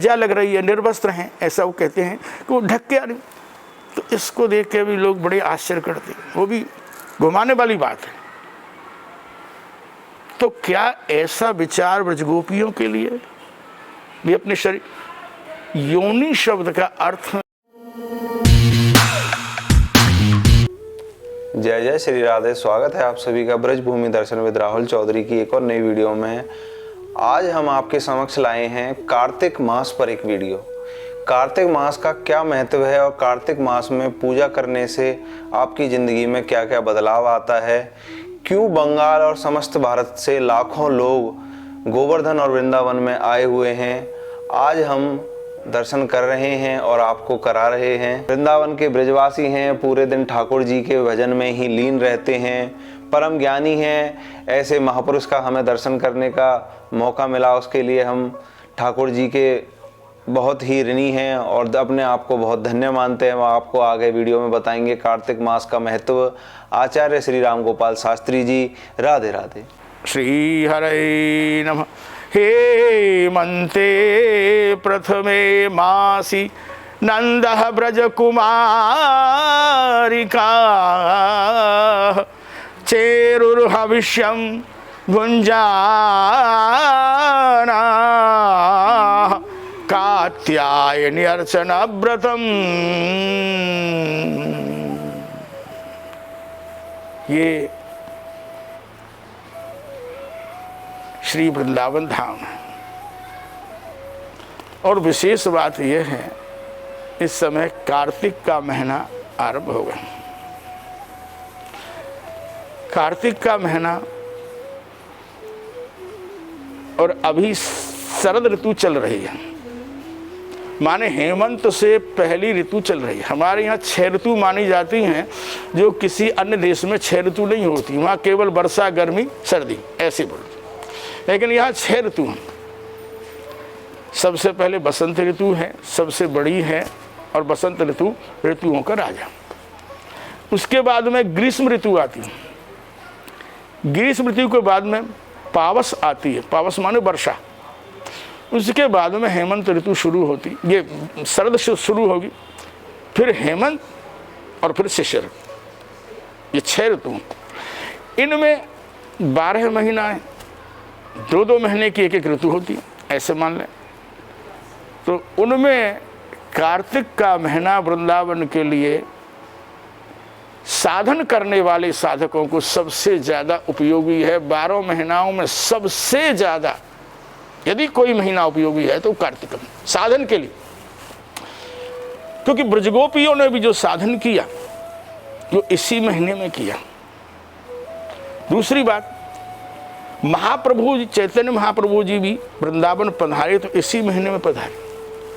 लज्जा लग रही है, निर्वस्त्र हैं, ऐसा वो कहते हैं कि वो ढक के आ रही। तो इसको देख के भी लोग बड़े आश्चर्य करते हैं, वो भी घुमाने वाली बात है। तो क्या ऐसा विचार ब्रजगोपियों के लिए भी अपने शरीर? योनि शब्द का अर्थ, जय जय श्री राधे। स्वागत है आप सभी का ब्रजभूमि दर्शन विद राहुल चौधरी की एक और नई वीडियो में। आज हम आपके समक्ष लाए हैं कार्तिक मास पर एक वीडियो। कार्तिक मास का क्या महत्व है और कार्तिक मास में पूजा करने से आपकी ज़िंदगी में क्या क्या बदलाव आता है, क्यों बंगाल और समस्त भारत से लाखों लोग गोवर्धन और वृंदावन में आए हुए हैं। आज हम दर्शन कर रहे हैं और आपको करा रहे हैं। वृंदावन के ब्रजवासी हैं, पूरे दिन ठाकुर जी के भजन में ही लीन रहते हैं, परम ज्ञानी हैं। ऐसे महापुरुष का हमें दर्शन करने का मौका मिला, उसके लिए हम ठाकुर जी के बहुत ही ऋणी हैं और अपने आप को बहुत धन्य मानते हैं। वह आपको आगे वीडियो में बताएंगे कार्तिक मास का महत्व। आचार्य श्री राम गोपाल शास्त्री जी, राधे राधे। श्री हरे नमः। हेमन्ते प्रथमे मासि नन्दः ब्रजकुमारिका चेरुर्हविष्यं भुञ्जाना कात्यायनी अर्चना व्रतम। ये श्री वृंदावन धाम है। और विशेष बात यह है, इस समय कार्तिक का महीना आरंभ हो गया। कार्तिक का महीना और अभी शरद ऋतु चल रही है, माने हेमंत से पहली ऋतु चल रही है। हमारे यहाँ 6 ऋतु मानी जाती हैं, जो किसी अन्य देश में 6 ऋतु नहीं होती। वहाँ केवल वर्षा, गर्मी, सर्दी ऐसे बोलते, लेकिन यहाँ 6 ऋतु हैं। सबसे पहले बसंत ऋतु है, सबसे बड़ी है, और बसंत ऋतु ऋतुओं का राजा। उसके बाद में ग्रीष्म ऋतु आती है। ग्रीष्म ऋतु के बाद में पावस आती है, पावस माने वर्षा। उसके बाद में हेमंत ऋतु शुरू होती, ये शरद शुरू होगी, फिर हेमंत और फिर शिशिर। ये 6 ऋतु। इनमें 12 महीना 2-2 महीने की एक ऋतु होती है, ऐसे मान लें। तो उनमें कार्तिक का महीना वृंदावन के लिए साधन करने वाले साधकों को सबसे ज़्यादा उपयोगी है। 12 महीनाओं में सबसे ज़्यादा यदि कोई महीना उपयोगी है तो कार्तिक साधन के लिए, क्योंकि ब्रजगोपियों ने भी जो साधन किया वो इसी महीने में किया। दूसरी बात, महाप्रभु जी, चैतन्य महाप्रभु जी भी वृंदावन पधारे तो इसी महीने में पधारे।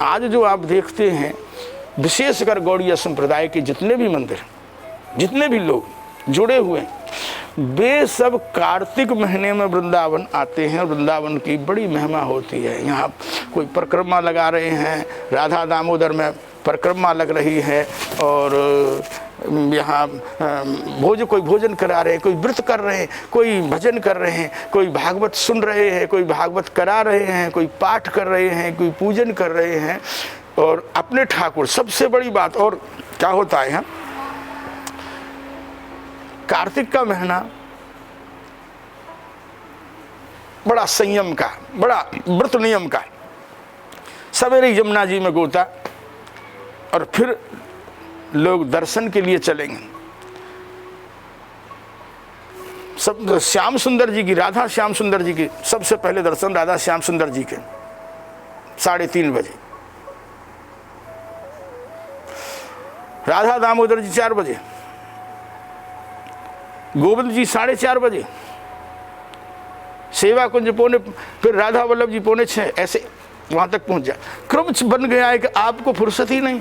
आज जो आप देखते हैं, विशेषकर गौड़ीय संप्रदाय के जितने भी मंदिर, जितने भी लोग जुड़े हुए हैं, वे सब कार्तिक महीने में वृंदावन आते हैं। वृंदावन की बड़ी महिमा होती है। यहाँ कोई परिक्रमा लगा रहे हैं, राधा दामोदर में परिक्रमा लग रही है, और यहाँ कोई भोजन करा रहे हैं, कोई व्रत कर रहे हैं, कोई भजन कर रहे हैं, कोई भागवत सुन रहे हैं, कोई भागवत करा रहे हैं, कोई पाठ कर रहे हैं, कोई पूजन कर रहे हैं, और अपने ठाकुर। सबसे बड़ी बात और क्या होता है, कार्तिक का महीना बड़ा संयम का, बड़ा व्रत नियम का। सवेरे यमुना जी में गोता, और फिर लोग दर्शन के लिए चलेंगे। सब श्याम सुंदर जी की, राधा श्याम सुंदर जी की सबसे पहले दर्शन राधा श्याम सुंदर जी के 3:30 बजे, राधा दामोदर जी 4 बजे, गोविंद जी 4:30 बजे, सेवा कुंज 5:45, फिर राधा वल्लभ जी 5:45, ऐसे वहां तक पहुंच जाए। क्रम बन गया है कि आपको फुर्सत ही नहीं,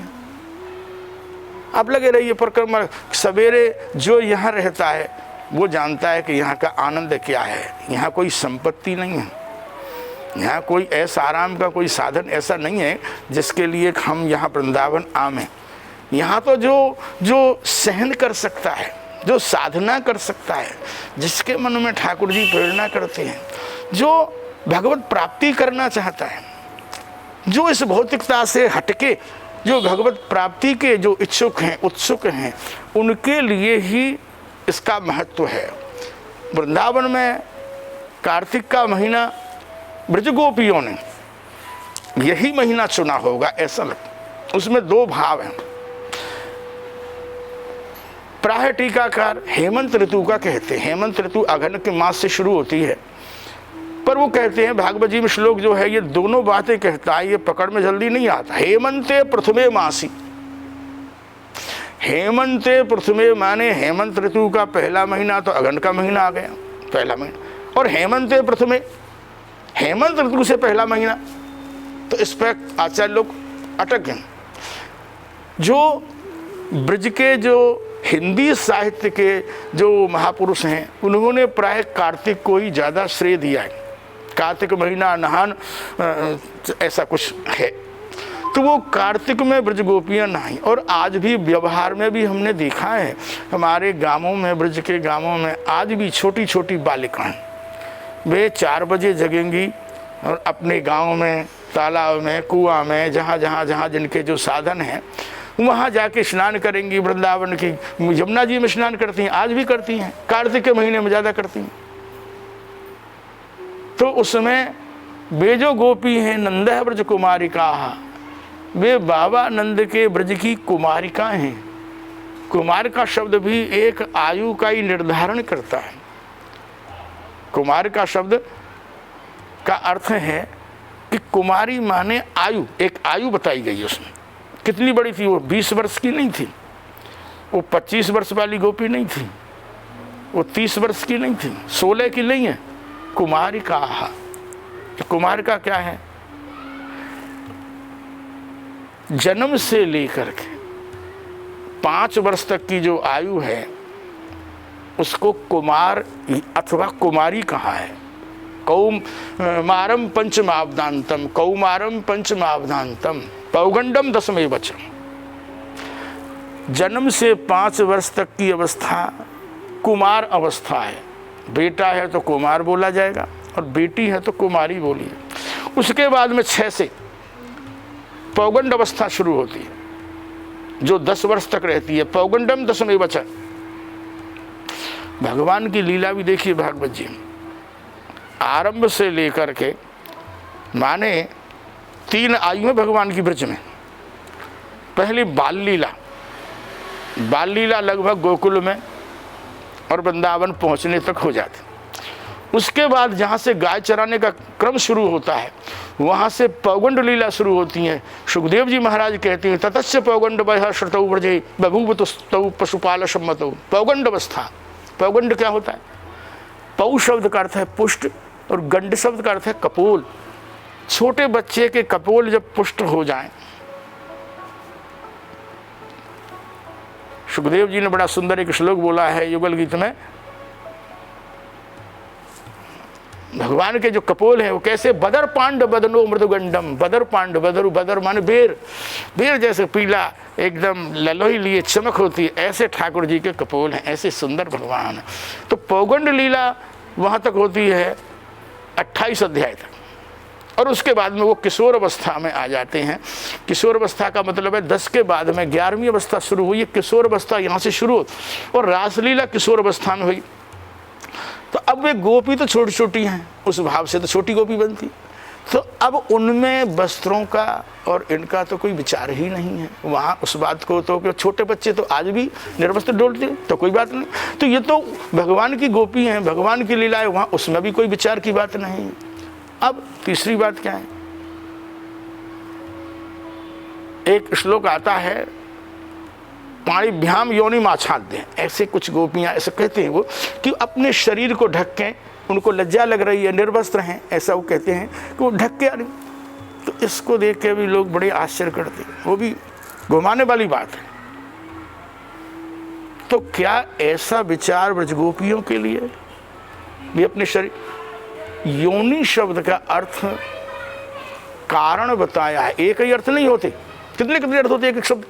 आप लगे रहिए परिक्रमा। सवेरे जो यहाँ रहता है वो जानता है कि यहाँ का आनंद क्या है। यहाँ कोई संपत्ति नहीं है, यहाँ कोई ऐसा आराम का कोई साधन ऐसा नहीं है जिसके लिए हम यहाँ वृंदावन आमें। यहाँ तो जो सहन कर सकता है, जो साधना कर सकता है, जिसके मन में ठाकुर जी प्रेरणा करते हैं, जो भगवत प्राप्ति करना चाहता है, जो इस भौतिकता से हटके जो भगवत प्राप्ति के जो इच्छुक हैं, उत्सुक हैं, उनके लिए ही इसका महत्व है। वृंदावन में कार्तिक का महीना ब्रजगोपियों ने यही महीना चुना होगा ऐसा लगता। उसमें दो भाव हैं। प्राय टीकाकार हेमंत ऋतु का कहते हैं। हेमंत ऋतु अगहन के मास से शुरू होती है, पर वो कहते हैं भागवत जी में श्लोक जो है ये दोनों बातें कहता है, ये पकड़ में जल्दी नहीं आता। हेमंते प्रथमे मासी, हेमंते प्रथमे माने हेमंत ऋतु का पहला महीना तो अगहन का महीना आ गया, पहला महीना। और हेमंते प्रथमे, हेमंत ऋतु से पहला महीना, तो इस पर आचार्य लोग अटक गए। जो ब्रज के जो हिंदी साहित्य के जो महापुरुष हैं उन्होंने प्राय कार्तिक को ही ज़्यादा श्रेय दिया है। कार्तिक महीना नहान ऐसा कुछ है, तो वो कार्तिक में ब्रज गोपियाँ नहाई। और आज भी व्यवहार में भी हमने देखा है, हमारे गांवों में, ब्रज के गांवों में आज भी छोटी छोटी बालिकाएं वे 4 बजे जगेंगी और अपने गांव में, तालाब में, कुआं में, जहाँ जिनके जो साधन हैं वहाँ जाके स्नान करेंगी। वृंदावन की यमुना जी में स्नान करती हैं, आज भी करती हैं, कार्तिक के महीने में ज़्यादा करती हैं। तो उसमें वे जो गोपी हैं नंद ब्रज कुमारिका, वे बाबा नंद के ब्रज की कुमारिकाएं हैं। कुमार का शब्द भी एक आयु का ही निर्धारण करता है। कुमार का शब्द का अर्थ है कि कुमारी माने आयु, एक आयु बताई गई उसमें। कितनी बड़ी थी वो? 20 वर्ष की नहीं थी, वो 25 वर्ष वाली गोपी नहीं थी, वो 30 वर्ष की नहीं थी, 16 की नहीं है। कुमारिका, तो कुमार का क्या है? जन्म से लेकर के 5 वर्ष तक की जो आयु है उसको कुमार अथवा कुमारी कहा है। कौमारम पंचमावदांतम, कौमारम पंचमावदांतम पौगंडम दशमे वचन। जन्म से 5 वर्ष तक की अवस्था कुमार अवस्था है। बेटा है तो कुमार बोला जाएगा और बेटी है तो कुमारी बोली। उसके बाद में 6 से पौगंड अवस्था शुरू होती है जो 10 वर्ष तक रहती है। पौगंडम दशमे वचन। भगवान की लीला भी देखिए भागवत जी, आरंभ से लेकर के माने 3 आयु है भगवान की ब्रज में। पहली बाल लीला, बाल लीला लगभग गोकुल में और वृंदावन पहुंचने तक हो जाती। उसके बाद जहाँ से गाय चराने का क्रम शुरू होता है वहाँ से पौगंड लीला शुरू होती है। सुखदेव जी महाराज कहते हैं ततस्य पौगंड वह श्रुतौ व्रजे बभूव तुस्तौ पशुपाल सम्मतौ। पौगंड अवस्था, पौगंड क्या होता है? पौ शब्द का अर्थ है पुष्ट और गंड शब्द का अर्थ है कपोल। छोटे बच्चे के कपोल जब पुष्ट हो जाएं, सुखदेव जी ने बड़ा सुंदर एक श्लोक बोला है युगल गीत में। भगवान के जो कपोल है वो कैसे? बदर पांड बदनो मृदुगंडम। बदर पांड, बदरु, बदर माने बेर, बेर जैसे पीला एकदम ललोही लिए चमक होती है, ऐसे ठाकुर जी के कपोल हैं, ऐसे सुंदर भगवान है। तो पौगंड लीला वहाँ तक होती है 28 अध्याय तक और उसके बाद में वो किशोर अवस्था में आ जाते हैं। किशोर अवस्था का मतलब है 10 के बाद में 11वीं अवस्था शुरू हुई है। किशोर अवस्था यहाँ से शुरू और रासलीला किशोर अवस्था में हुई। तो अब वे गोपी तो छोटी छोटी हैं, उस भाव से तो छोटी गोपी बनती। तो अब उनमें वस्त्रों का और इनका तो कोई विचार ही नहीं है वहाँ उस बात को। तो कि छोटे बच्चे तो आज भी निर्वस्त्र डोलते तो कोई बात नहीं। तो ये तो भगवान की गोपी हैं, भगवान की लीला है, वहाँ उसमें भी कोई विचार की बात नहीं। अब तीसरी बात क्या है? एक श्लोक आता है पाणिभ्याम योनि माच्छाद्य, ऐसे कुछ गोपियां ऐसे कहते हैं वो कि अपने शरीर को ढक के, उनको लज्जा लग रही है, निर्वस्त्र हैं, ऐसा वो कहते हैं कि वो ढक के आ रही। तो इसको देख के भी लोग बड़े आश्चर्य करते हैं, वो भी घुमाने वाली बात है। तो क्या ऐसा विचार ब्रजगोपियों के लिए भी अपने शरीर? योनि शब्द का अर्थ कारण बताया है, एक ही अर्थ नहीं होते, कितने कितने अर्थ होते हैं एक एक शब्द।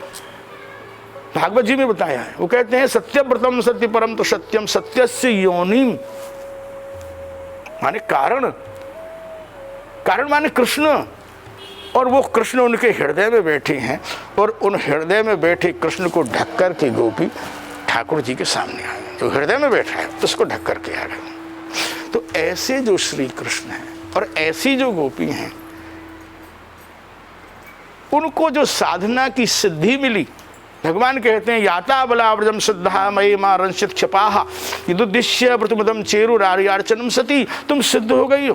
भागवत जी में बताया है, वो कहते हैं सत्यव्रतम सत्य परम तो सत्यम सत्यस्य योनिम, माने कारण, कारण माने कृष्ण, और वो कृष्ण उनके हृदय में बैठे हैं, और उन हृदय में बैठे कृष्ण को ढक कर के गोपी ठाकुर जी के सामने आ गए। जो हृदय में बैठा है उसको ढक कर के आ गए। तो ऐसे जो श्री कृष्ण हैं और ऐसी जो गोपी हैं, उनको जो साधना की सिद्धि मिली, भगवान कहते हैं याता बलाव्रजम सिद्धा मयि मां रंशित क्षपाहा यदुद्दिश्य व्रतमदम चेरुरार्यार्चनम सती। तुम सिद्ध हो गई हो,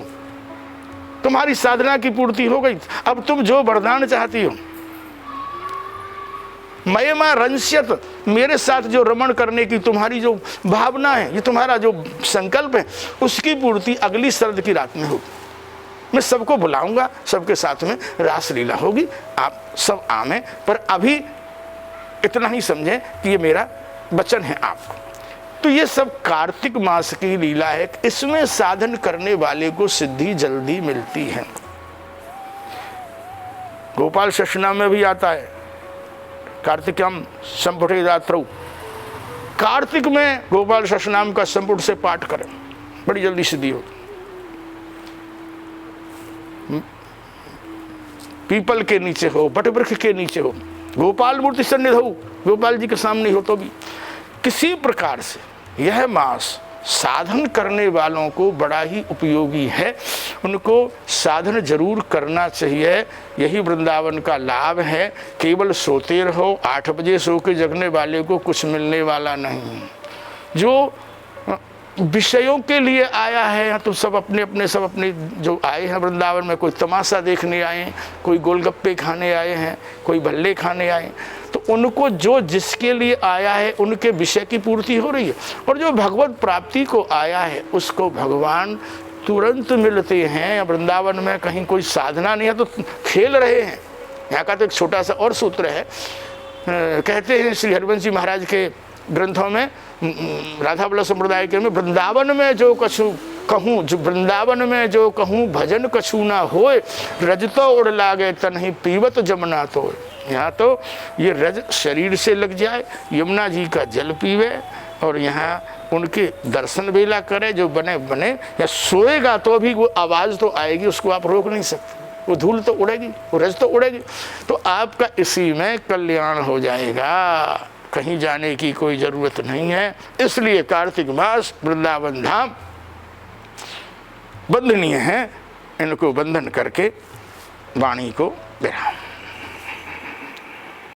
तुम्हारी साधना की पूर्ति हो गई। अब तुम जो वरदान चाहती हो, मयि मां रंशित, मेरे साथ जो रमण करने की तुम्हारी जो भावना है, ये तुम्हारा जो संकल्प है, उसकी पूर्ति अगली शरद की रात में होगी। मैं सबको बुलाऊंगा, सबके साथ में रासलीला होगी, आप सब आमें। पर अभी इतना ही समझें कि ये मेरा वचन है आपको। तो ये सब कार्तिक मास की लीला है, इसमें साधन करने वाले को सिद्धि जल्दी मिलती है। गोपाल शशनाम में भी आता है कार्तिकम संपुटे रात्रौ, कार्तिक में गोपाल शशनाम का संपुट से पाठ करें, बड़ी जल्दी सिद्धि होती। पीपल के नीचे हो, बटवृक्ष के नीचे हो, गोपाल मूर्ति सन्निध हो, गोपाल जी के सामने हो, तो भी किसी प्रकार से यह मास साधन करने वालों को बड़ा ही उपयोगी है। उनको साधन जरूर करना चाहिए, यही वृंदावन का लाभ है। केवल सोते रहो, 8 बजे सो के जगने वाले को कुछ मिलने वाला नहीं। जो विषयों के लिए आया है तो सब अपने जो आए हैं वृंदावन में, कोई तमाशा देखने आए हैं, कोई गोलगप्पे खाने आए हैं, कोई भल्ले खाने आए हैं, तो उनको जो जिसके लिए आया है उनके विषय की पूर्ति हो रही है। और जो भगवत प्राप्ति को आया है उसको भगवान तुरंत मिलते हैं। वृंदावन में कहीं कोई साधना नहीं है तो खेल रहे हैं। यहाँ का तो एक छोटा सा और सूत्र है, कहते हैं श्री हरिवंश जी महाराज के ग्रंथों में, राधा बल्लभ संप्रदाय के में, वृंदावन में जो कछु कहूँ, जो वृंदावन में जो कहूँ भजन कछु ना होए, रज तो उड़ लागे तन्ही पीवत जमुना तो। यहाँ तो ये रज शरीर से लग जाए, यमुना जी का जल पीवे और यहाँ उनके दर्शन बेला करे, जो बने बने। या सोएगा तो भी वो आवाज़ तो आएगी, उसको आप रोक नहीं सकते, वो धूल तो उड़ेगी, वो रज तो उड़ेगी। तो आपका इसी में कल्याण हो जाएगा, कहीं जाने की कोई ज़रूरत नहीं है। इसलिए कार्तिक मास वृंदावन धाम बंधनीय है, इनको बंधन करके वाणी को विराम।